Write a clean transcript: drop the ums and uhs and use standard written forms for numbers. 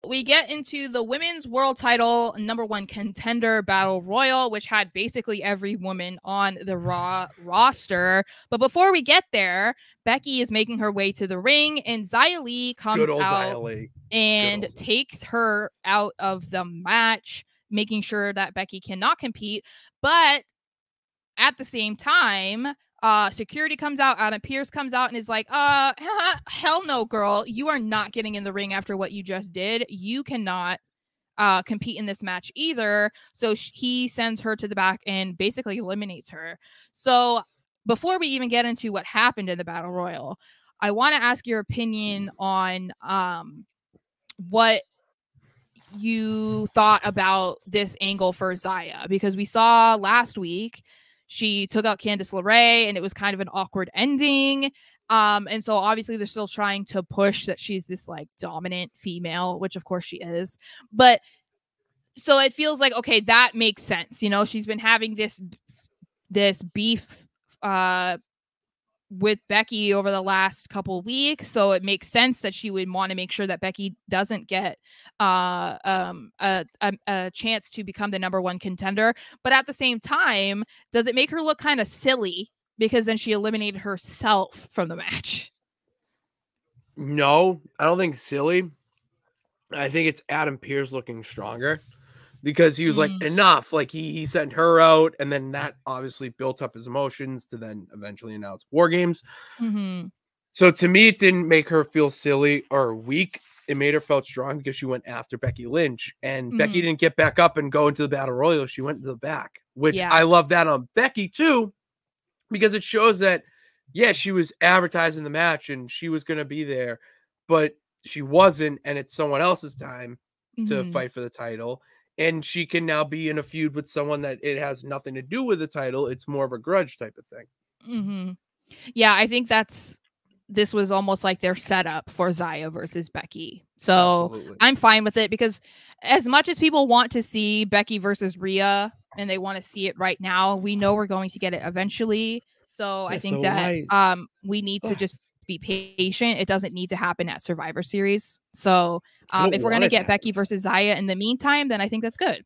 we get into the women's world title #1 contender battle royal, which had basically every woman on the Raw roster. But before we get there, Becky is making her way to the ring, and Xia Li comes out and takes her out of the match, making sure that Becky cannot compete. But at the same time, security comes out, Adam Pearce comes out and is like, hell no, girl. You are not getting in the ring after what you just did. You cannot compete in this match either. So he sends her to the back and basically eliminates her. So before we even get into what happened in the Battle Royal, I want to ask your opinion on what you thought about this angle for Xia, because we saw last week she took out Candice LeRae and it was kind of an awkward ending. And so obviously they're still trying to push that she's this like dominant female, which of course she is. But so it feels like, okay, that makes sense. You know, she's been having this beef with Becky over the last couple weeks, so it makes sense that she would want to make sure that Becky doesn't get a chance to become the #1 contender. But at the same time, does it make her look kind of silly because then she eliminated herself from the match? No, I don't think silly. I think it's Adam Pearce looking stronger, because he was like, enough. Like he sent her out, and then that obviously built up his emotions to then eventually announce War Games. So to me, it didn't make her feel silly or weak. It made her feel strong because she went after Becky Lynch, and Becky didn't get back up and go into the Battle Royal. She went into the back, which I love that on Becky too, because it shows that, yeah, she was advertising the match and she was going to be there, but she wasn't. And it's someone else's time to fight for the title. And she can now be in a feud with someone that it has nothing to do with the title. It's more of a grudge type of thing. Yeah, I think this was almost like their setup for Xia versus Becky. So absolutely. I'm fine with it, because as much as people want to see Becky versus Rhea and they want to see it right now, we know we're going to get it eventually. So I think that we need to just be patient. It doesn't need to happen at Survivor Series. So if we're going to get Becky versus Xia in the meantime, then I think that's good.